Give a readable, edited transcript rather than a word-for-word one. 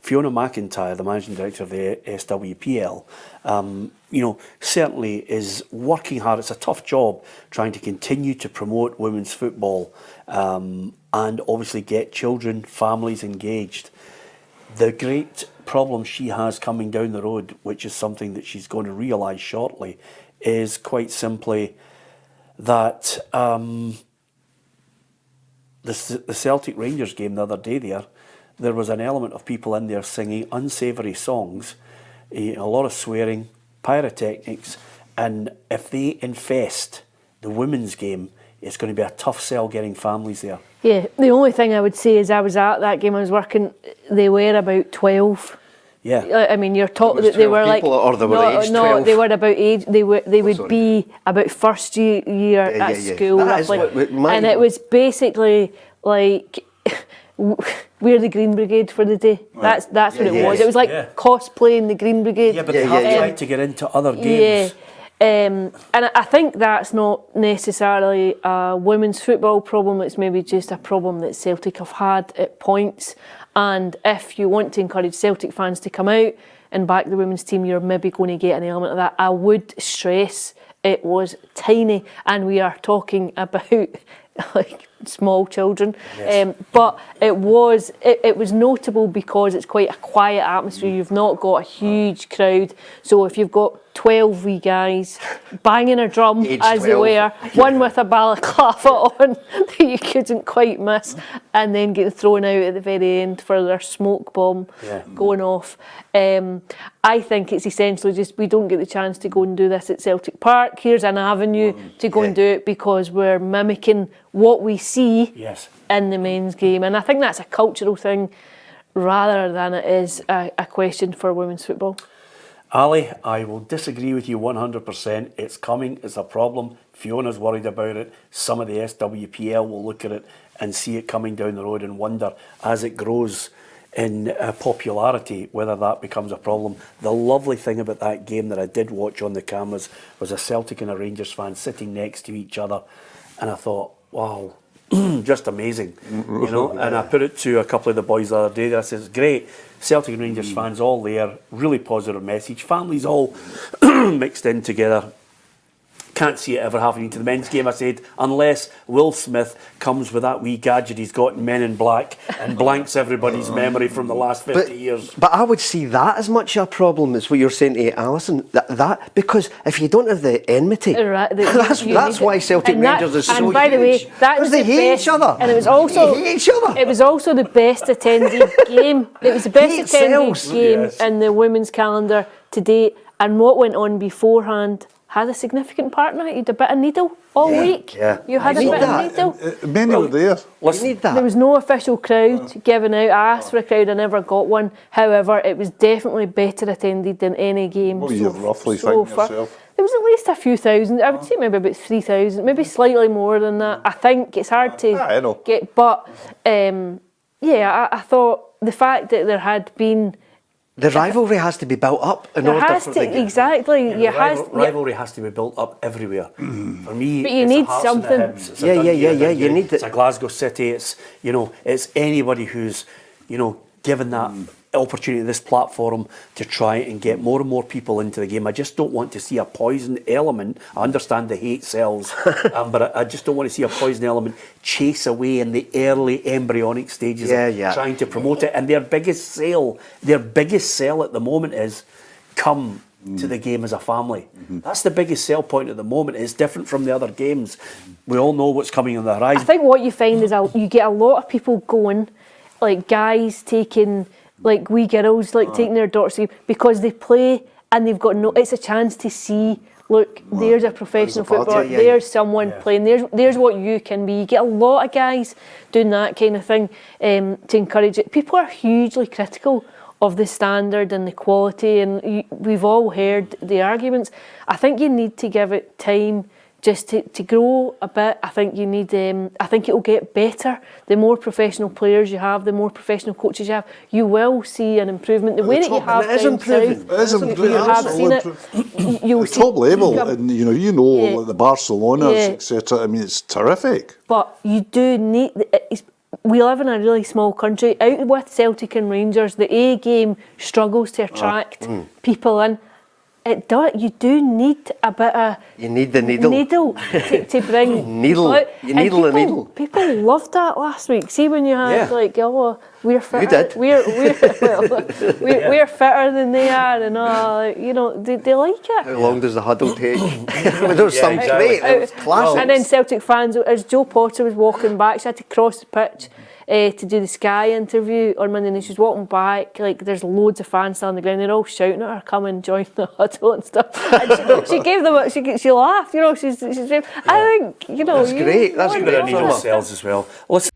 Fiona McIntyre, the managing director of the SWPL, certainly is working hard. It's a tough job trying to continue to promote women's football and obviously get children, families engaged. The great problem she has coming down the road, which is something that she's going to realise shortly, is quite simply that the Celtic Rangers game the other day there was an element of people in there singing unsavoury songs, a lot of swearing, pyrotechnics, and if they infest the women's game, it's going to be a tough sell getting families there. Yeah, the only thing I would say is I was at that game, I was working, they were about 12. Yeah. I mean, you're talking that they were like... Or they were aged 12? No, they were about age, they would be about first year at school, roughly. And it was basically like... we're the Green Brigade for the day. That's what it was. It was like cosplaying the Green Brigade. Yeah, but they have tried to get into other games. And I think that's not necessarily a women's football problem. It's maybe just a problem that Celtic have had at points. And if you want to encourage Celtic fans to come out and back the women's team, you're maybe going to get an element of that. I would stress it was tiny, and we are talking about like small children, but it was notable because it's quite a quiet atmosphere. You've not got a huge crowd, so if you've got 12 wee guys banging a drum as they were, one with a balaclava on that you couldn't quite miss, and then getting thrown out at the very end for their smoke bomb going off. I think it's essentially just we don't get the chance to go and do this at Celtic Park. Here's an avenue to go and do it because we're mimicking what we see in the men's game. And I think that's a cultural thing rather than it is a question for women's football. Ali, I will disagree with you 100%. It's coming, it's a problem. Fiona's worried about it. Some of the SWPL will look at it and see it coming down the road and wonder as it grows in popularity whether that becomes a problem. The lovely thing about that game that I did watch on the cameras was a Celtic and a Rangers fan sitting next to each other, and I thought, wow, just amazing, and I put it to a couple of the boys the other day. I said, great, Celtic and Rangers fans all there, really positive message, families all mixed in together. Can't see it ever happening to the men's game, I said, unless Will Smith comes with that wee gadget he's got in Men in Black and blanks everybody's memory from the last 50 years. But I would see that as much a problem as what you're saying to Alison. That because if you don't have the enmity, that's why Celtic Rangers is so huge. And by the way, that was they hate each other. And it was also the best attended game. It was the best attended game in the women's calendar to date. And what went on beforehand had a significant part in it. You had a bit of needle all week. Yeah. You had a bit of needle. Many were there. There was no official crowd given out. I asked for a crowd, I never got one. However, it was definitely better attended than any game What were you roughly thinking yourself? There was at least a few thousand. I would say maybe about 3,000, maybe slightly more than that. I think it's hard to get, but I thought the fact that there had been the rivalry has to be built up in order for the exactly. Rivalry has to be built up everywhere. For me, but you need something. You need it. It's a Glasgow City. It's it's anybody who's given that opportunity, this platform to try and get more and more people into the game. I just don't want to see a poison element. I understand the hate sells, but I just don't want to see a poison element chase away in the early embryonic stages of trying to promote it. And their biggest sell at the moment is come to the game as a family. That's the biggest sell point at the moment. It's different from the other games. We all know what's coming on the horizon. I think what you find is you get a lot of people going, like guys taking, like wee girls taking their daughters to, because they play and they've got it's a chance to see, look, there's a professional footballer, there's someone playing, there's what you can be. You get a lot of guys doing that kind of thing to encourage it. People are hugely critical of the standard and the quality, and we've all heard the arguments. I think you need to give it time just to grow a bit. I think you need. I think it will get better. The more professional players you have, the more professional coaches you have, you will see an improvement. The way that you have down south, you have seen it. The top level, and the Barcelonas, etc. I mean, it's terrific. But you do need. we live in a really small country. Out with Celtic and Rangers, the A game struggles to attract people in. You do need a bit of... You need the needle. to bring needle. out. You needle the needle. People loved that last week. See when you had we're fitter. You did. We're fitter than they are, and they like it. How long does the huddle take? There's some exactly. great. It was classic. And then Celtic fans, as Joe Potter was walking back, she had to cross the pitch to do the Sky interview on Monday, and she's walking back, like there's loads of fans still on the ground, they're all shouting at her, come and join the huddle and stuff. And she gave them, she laughed, she's I think, That's great. That's Keep great. it in themselves as well. Listen,